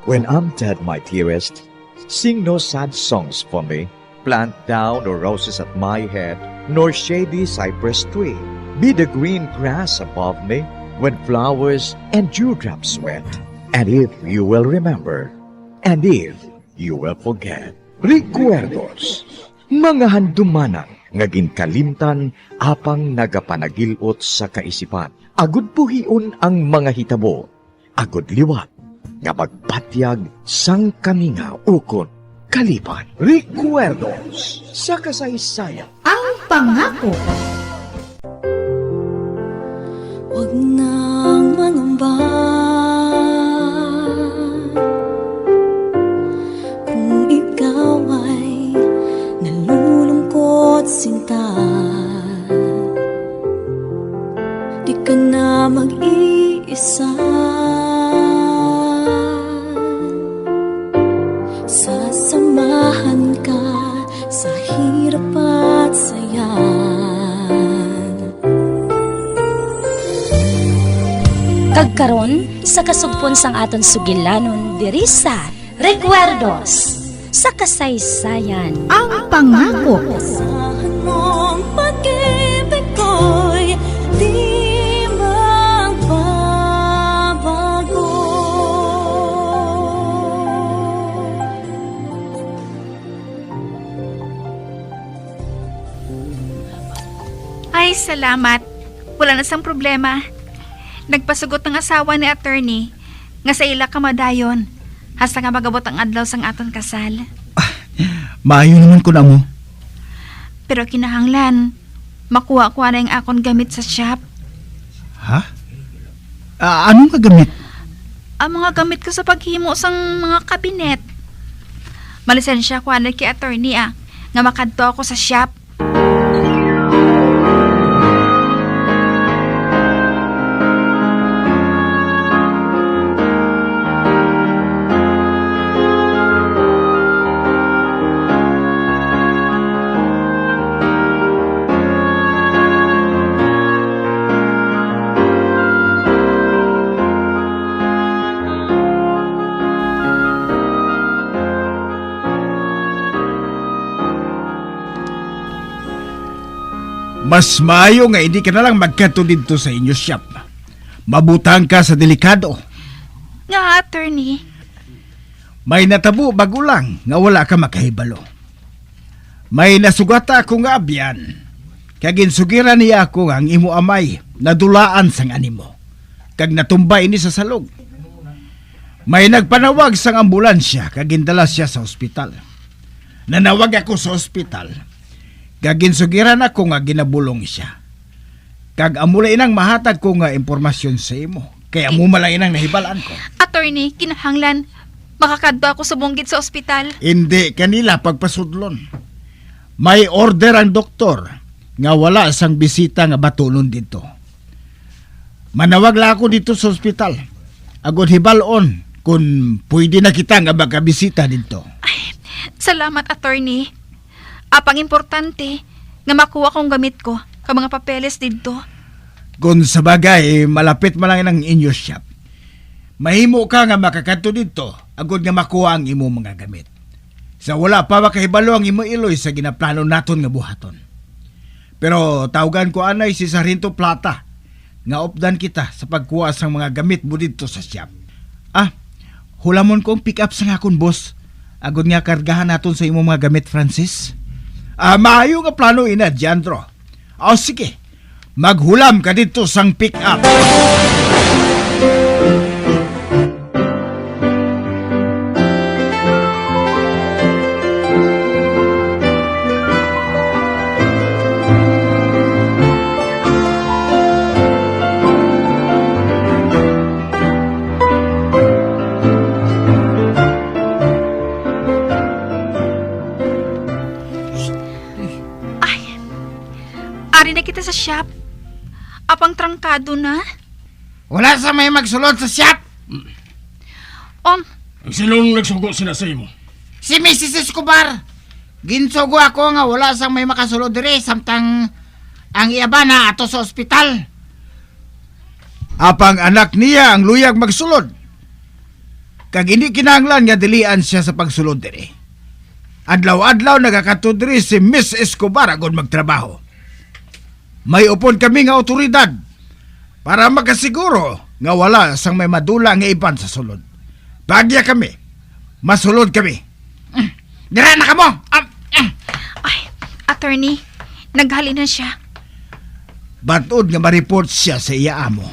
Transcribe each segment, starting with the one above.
When I'm dead, my dearest, sing no sad songs for me. Plant down no roses at my head, nor shady cypress tree. Be the green grass above me when flowers and dewdrops wet. And if you will remember, and if you will forget, recuerdos, mga handumanan nga ginkalimtan apang nagapanagilot sa kaisipan. Agud puhiun ang mga hitabo, agud liwat, nga magpatyag sang kaminga ukon kalipan. Recuerdos sa kasaysayan. Ang pangako. Huwag nang mangamba kung ikaw ay nalulungkot sinta. Di ka na mag-iisa. Sasamahan ka sa hirap at saya. Kagkaron sa kasugpon sang aton sugilanon diri sa Recuerdos sa kasaysayan. Ang pangako. Asahan mong pag-ibig ko'y di magbabago. Ay, salamat. Wala na sang problema. Nagpasugot ng asawa ni attorney nga sa ila ka madayon hasta nga magabot ang adlaw sang aton kasal. Maayo naman ko na mo. Pero kinahanglan, makuha ko na yung akong gamit sa shop. Ha? Anong kagamit? Ang mga gamit ko sa paghimo sang mga kabinet. Malisensya ko na kay attorney nga makadto ako sa shop. Mas maayo nga hindi ka na lang magkato dito sa inyo shop. Mabutang ka sa delikado. Nga attorney, May natabo bago lang nga wala ka makahibalo. May nasugata ako nga abyan. Kaginsugiran niya ako nga ang imo amay nadulaan sang animo. Kag natumba ini sa salog. May nagpanawag sang ambulansya kagindala siya sa ospital. Nanawag ako sa ospital. Kaginsugiran ako nga ginabulong siya. Kag amula inang mahatag ko nga impormasyon sa imo. Kaya mo malay inang nahibalaan ko. attorney, kinahanglan makakadto ako sa bunggit sa ospital. Hindi kanila pagpasudlon. May order ang doktor nga wala sang bisita nga batulon dito. Manawag la ako dito sa ospital. Agod hibalon kung pwede na kita nga makabisita dito. Ay, salamat attorney. Apang importante nga makuha kong gamit ko ka mga papeles dito. Kung sa bagay, malapit man lang ang inyo shop. Mahimo ka nga makakadto dito agod nga makuha ang imo mga gamit. Sa wala pa makahibalo ang imo iloy sa ginaplano naton nga buhaton. Pero tawagan ko anay si Sargento Plata nga opdan kita sa pagkuha sang mga gamit mo dito sa shop. Hulamon kong pick up sa akon boss. Agod nga kargahan naton sa imo mga gamit, Francis. Maayo nga plano ina, Jandro. Sige, maghulam ka dito sang pick up. Ari na kita sa shop. Apang trangkado na. Wala sa may magsulod sa shop. Sinong nagsugo sila sa imo? Si Mrs. Escobar. Ginsugo ako nga wala sang may makasulod dire samtang ang iyaba na ato sa ospital. Apang anak niya ang luyag magsulod. Kag hindi kinahanglan nga dilian siya sa pagsulod diri. Adlaw-adlaw nagakatud diri si Miss Escobar agud magtrabaho. May upon kami nga otoridad para makasiguro nga wala sang may madula nga iban sa sulod. Bagya kami, masulod kami. Dira na kamo! Ay, attorney, naghalinan siya. Batod nga ma-report siya sa iya amo.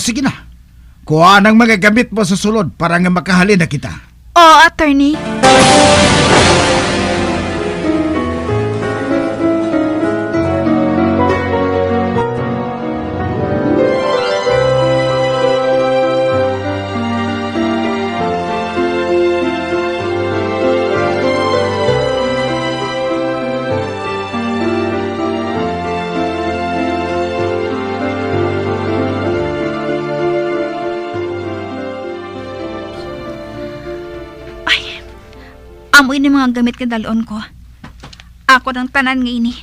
Sige na. Kuha ng mga gamit mo sa sulod para nga makahalin na kita. Oo, attorney. Amoy ni mga gamit ka dalon ko. Ako ng tanan nga ini.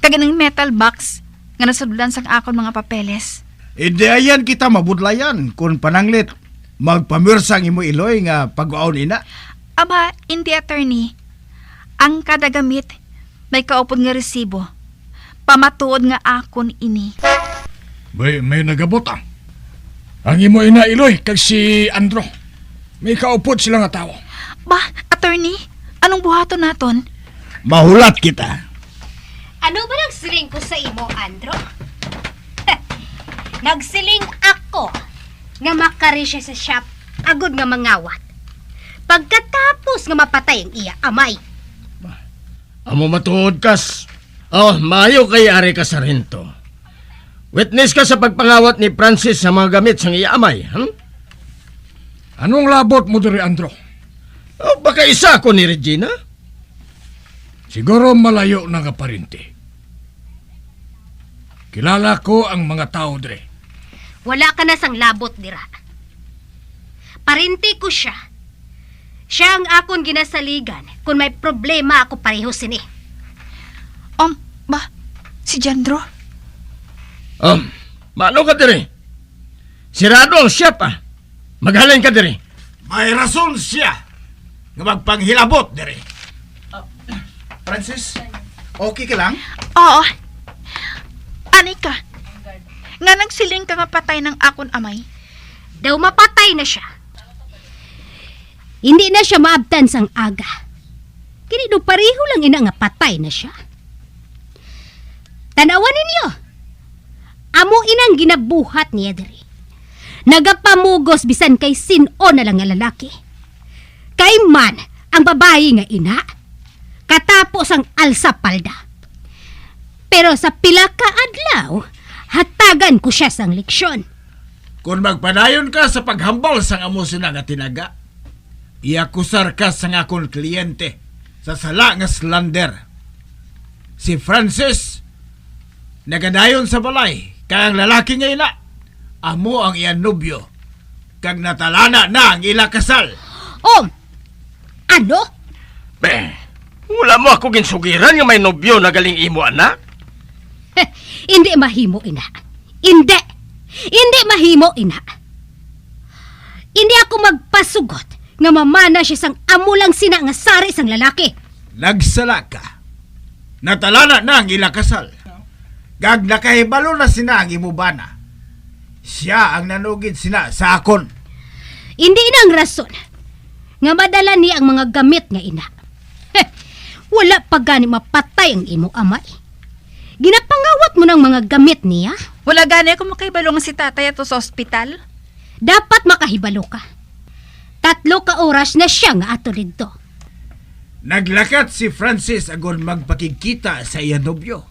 Kaganang metal box nga nasudlan sang akon mga papeles. Ideayan kita mabudlayan kung pananglit magpamirsang imo iloy nga pag-aon ina. Aba, hindi attorney. Ang kada gamit may kaupod nga resibo. Pamatuod nga akon ini. May nagabot ah. Ang imo ina Iloy kag si Andro. May kaupod sila nga tao. Ba, attorney, anong buhaton naton? Mahulat kita. Ano ba nagsiling ko sa imo, Andro? Nagsiling ako nga makari siya sa shop agod nga mangawat. Pagkatapos nga mapatay ang iya amay. Amo matuod kas. Maayo kay ari ka sa rento. Witness ka sa pagpangawat ni Francis sa mga gamit sang iya amay, Anong labot mo diri, Andro? Baka isa ako ni Regina? Siguro malayo na nga parinti. Kilala ko ang mga tao dre. Wala ka na sang labot dira. Parinti ko siya. Siya ang akon ginasaligan kung may problema ako pareho sini. Ba, si Jandro? Mano ka diri? Sirado ang shop Maghalin ka diri. May rason siya nga magpanghilabot diri. Francis, okay ka lang? Oo. Anika, nga nagsiling ka nga patay ng akon amay. Daw mapatay na siya. Hindi na siya maabtan sang aga. Kini do pareho lang ina nga patay na siya. Tanawan ninyo. Amo inang ginabuhat niya diri. Nagapamugos bisan kay sino na lang nga lalaki. Kay man ang babae nga ina. Katapos ang alsa palda. Pero sa pila ka adlaw, hatagan ko siya sang leksyon. Kung magpadayon ka sa paghambal sang amo sina nga tinaga, iakusar ka sang akong kliyente sa sala nga slander. Si Francis, nagadayon sa balay, kaya ang lalaki nga ina, amo ang iyan nobyo, kag natalana na ang ila kasal. Ano? Wala mo ako ginsugiran nga may nobyo na galing imo, anak. Hindi mahimo ina. Hindi mahimo ina. Hindi ako magpasugot nga mamana siya sang amo lang sina nga sari sang lalaki. Nagsala ka. Natalana na ang ila kasal. Gag nakahibalo na sina ang imubana. Siya ang nanugid sina sa akon. Hindi na ang rason nga madala niya ang mga gamit nga ina. Wala pa gani mapatay ang imo amay. Ginapangawat mo ng mga gamit niya. Wala gani ako makahibalo nga si tatay ato sa ospital. Dapat makahibalo ka. 3 ka oras na siya nga ato dito. Naglakat si Francis agon magpakikita sa iya nobyo.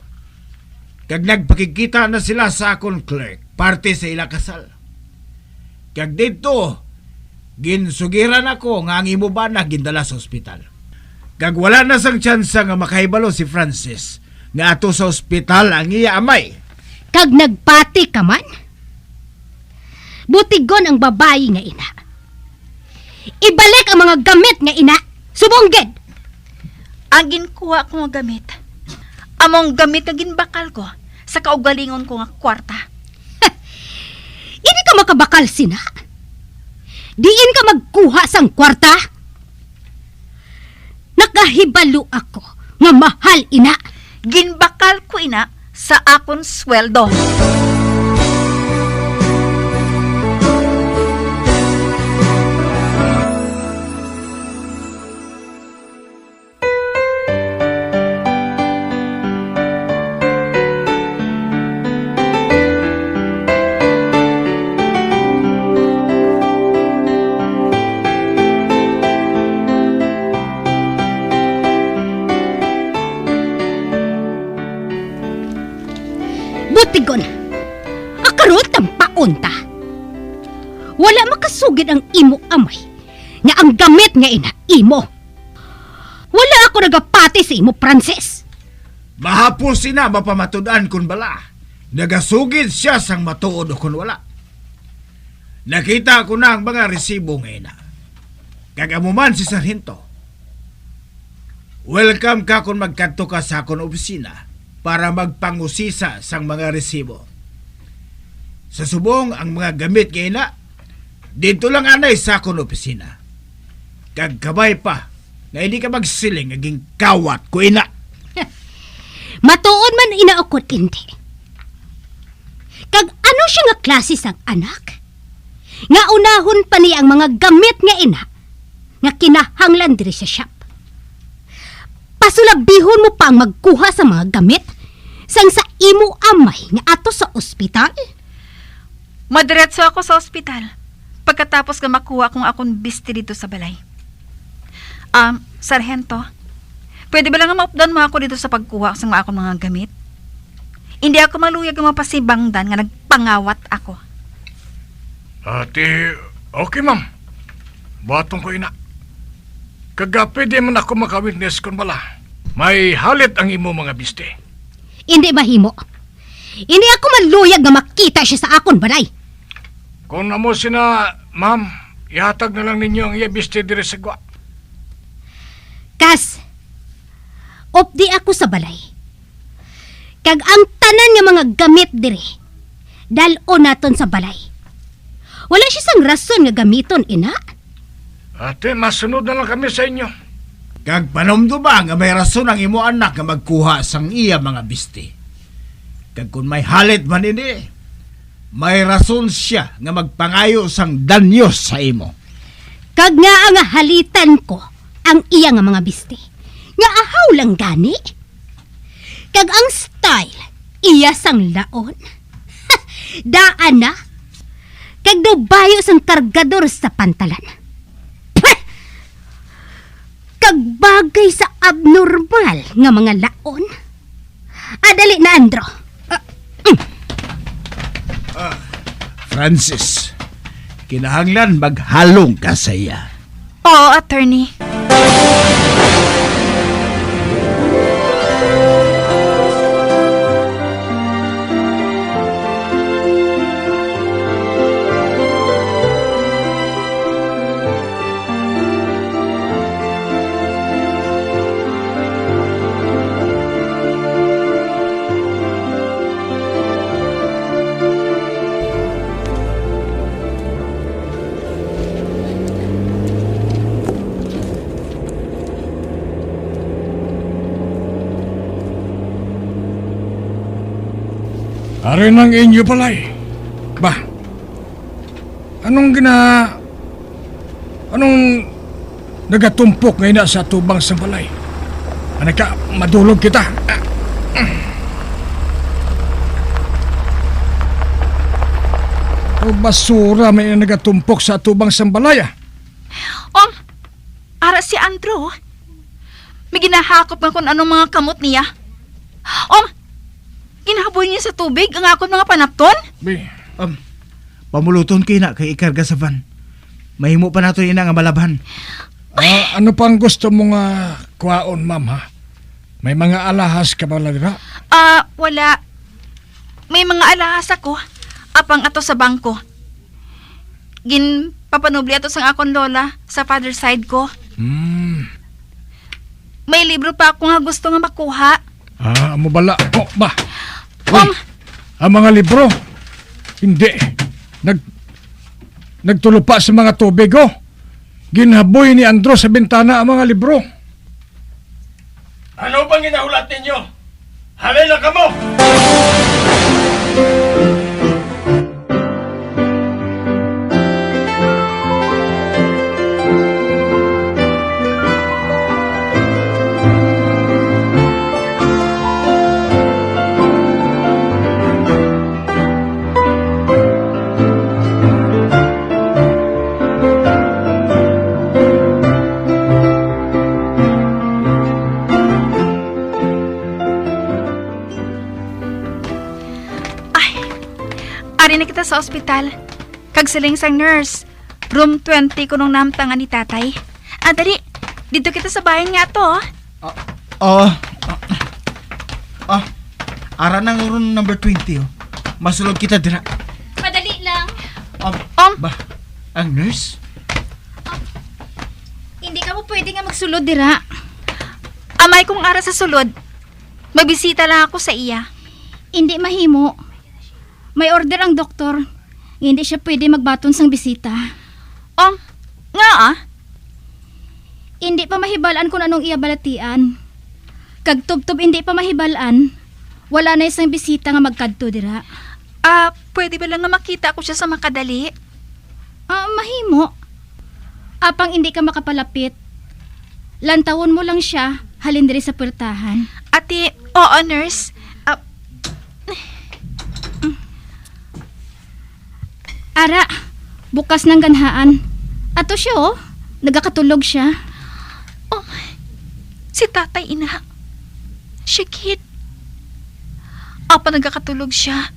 Kag nagpakikita na sila sa akon clerk, parte sa ila kasal. Kag dito, ginsugiran ako nga ang imo ba na gindala sa ospital. Kag wala na sang tsansa nga makahibalo si Francis nga ato sa ospital ang iya amay. Kag nagpati ka man? Butigon ang babae nga ina. Ibalik ang mga gamit nga ina. Subongged! Ang ginkuha ko nga gamit. Among gamit nga ginbakal ko sa kaugalingon ko nga kwarta. Hindi ka makabakal sina. Diin ka magkuha sang kwarta? Nakahibalo ako nga mahal ina. Ginbakal ko ina sa akon sweldo. Butigon, akarot ang paunta. Wala makasugid ang imo amay nga ang gamit nga ina imo. Wala ako nagapati sa imo, Francis. Mahapos sina mapamatudan kun bala. Nagasugid siya sang matuod o kun wala. Nakita ko na ang mga resibo ngayon na. Kagamuman si Sargento. Welcome ka kung magkanto ka sa akong opisina para magpangusisa sang mga resibo. Sa subong ang mga gamit ngayon na, dito lang anay sa akong opisina. Kagkabay pa na hindi ka magsiling naging kawat ko ina. Matuod man inaokot hindi. Kag ano siya nga klase sang anak? Nga unahon pa niya ang mga gamit nga ina nga kinahanglan diri sa shop. Pasulabihon mo pa ang magkuha sa mga gamit sang sa imo amay nga ato sa ospital? Madiretso ako sa ospital pagkatapos nga makuha kong akong bisti dito sa balay. Sargento, pwede ba lang maupdan mo ako dito sa pagkuha sa akong mga gamit? Hindi ako maluyag ang mapasibangdan nga nagpangawat ako. Ate, okay ma'am. Buhatong ko ina. Kagapi di man ako makawitness kung bala. May halit ang imo mga biste. Hindi mahimo. Hindi ako maluyag nga makita siya sa akon balay. Kung amo sina, ma'am, ihatag na lang ninyo ang iya biste dire sa gwa. Kas, opdi ako sa balay. Kag ang tanan nga mga gamit dire, dalo naton sa balay. Wala siya sang rason nga gamiton, ina. Ate, masunod na lang kami sa inyo. Kag panomdo ba nga may rason ang imo anak nga magkuha sang iya mga biste? Kag kung may halit man ini, may rason siya nga magpangayo sang danyo sa imo. Kag nga ang halitan ko ang iya nga mga biste. Nga ahaw lang gani. Kag ang style, iya sang laon. Daan na. Kag daw bayo sang kargador sa pantalan. Kag bagay sa abnormal nga mga laon. Adali na, Andro. Francis, kinahanglan maghalong ka sa iya. Oo, attorney. Arin ang inyo palay. Ba? Anong nagatumpok ngayon na sa tubang sa balay? Ano ka, madulog kita? O basura may nagatumpok sa tubang sa balay ah. Ara si Andrew. May ginahakop nga kung anong mga kamot niya. Ginahaboy niya sa tubig ang akong mga panapton? Be, Pamuluton kina kay ikarga sa van. Mahimo pa nato ina nga malabhan. ano pang gusto mong kwaon, ma'am, ha? May mga alahas ka ba ladira? Wala. May mga alahas ako. Apang ato sa bangko. Papanubli ato sang akong lola sa father side ko. May libro pa ako nga gusto nga makuha. Amo bala. Ba? Uy, ang mga libro. Hindi. nagtulupa sa mga tubig, oh. Ginhaboy ni Andro sa bintana ang mga libro. Ano bang ginahulat ninyo? Halila ka mo! Ari na kita sa ospital. Kag siling sang nurse. Room 20 kunong namtangan ni tatay. Dali. Dito kita sa bahay nga to. Ara nang room number 20, oh. Masulod kita dira. Madali lang. Ba, ang nurse? Hindi ka mo pwede nga magsulod dira. Amay kong ara sa sulod. Magbisita lang ako sa iya. Hindi mahimo. May order ang doktor. Hindi siya pwede magbaton sang bisita. Nga Hindi pa mahibalaan kung anong iya balatian. Kag tubtob hindi pa mahibalaan, wala na isang bisita nga magkadto dira. Pwede ba lang nga makita ko siya sa makadali? Mahimo. Apang hindi ka makapalapit, lantawon mo lang siya, halin diri sa puertahan. Ate, oo nurse. Ara, bukas ng ganhaan. Ato siya, oh. Nagakatulog siya. Si tatay ina. Shikit. Apa nagkakatulog siya.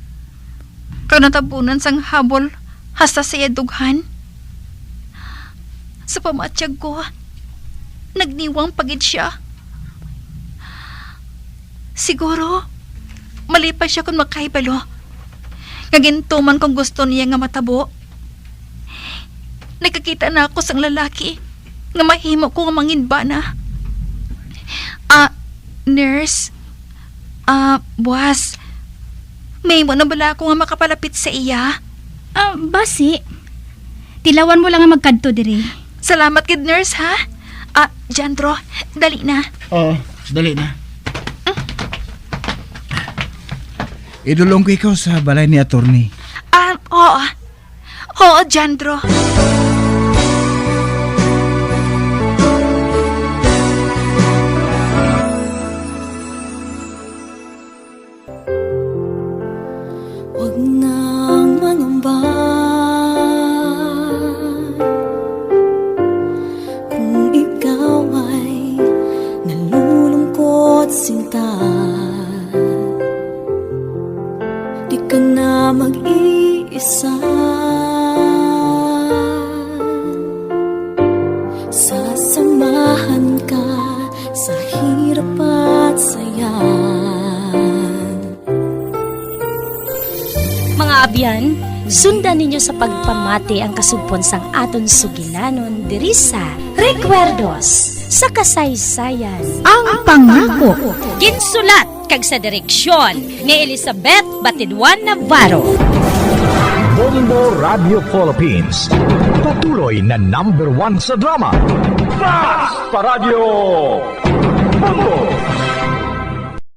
Kaya natabunan sang habol hasta sa dughan. Sa pamatsyag ko, nagniwang pagid siya. Siguro, mali pa siya kung makaibalo. Kagintuman kung gusto niya nga matabo. Nakakita na ako sang lalaki nga mahimo ko nga manginba na. Nurse, boss, may mo na bala ako nga makapalapit sa iya? Basi. Tilawan mo lang nga magkadto diri. Salamat kid nurse ha. Jandro, dali na. Dali na. Idulong ko ikaw sa balay ni attorney. Oo. Oo, Jandro. Huwag nang mangamba kung ikaw ay nalulungkot sinta. Di ka na mag-iisa. Sasamahan ka sa hirap at saya. Mga abyan, sundan ninyo sa pagpamati ang kasugpon sang aton sugilanon diri sa Recuerdos sa kasaysayan. Ang pangako. Ginsulat kag sa direksyon ni Elizabeth Batidwan Navarro. Bombo Radio Philippines. Patuloy na #1 sa drama. Fast Paradyo! Bombo!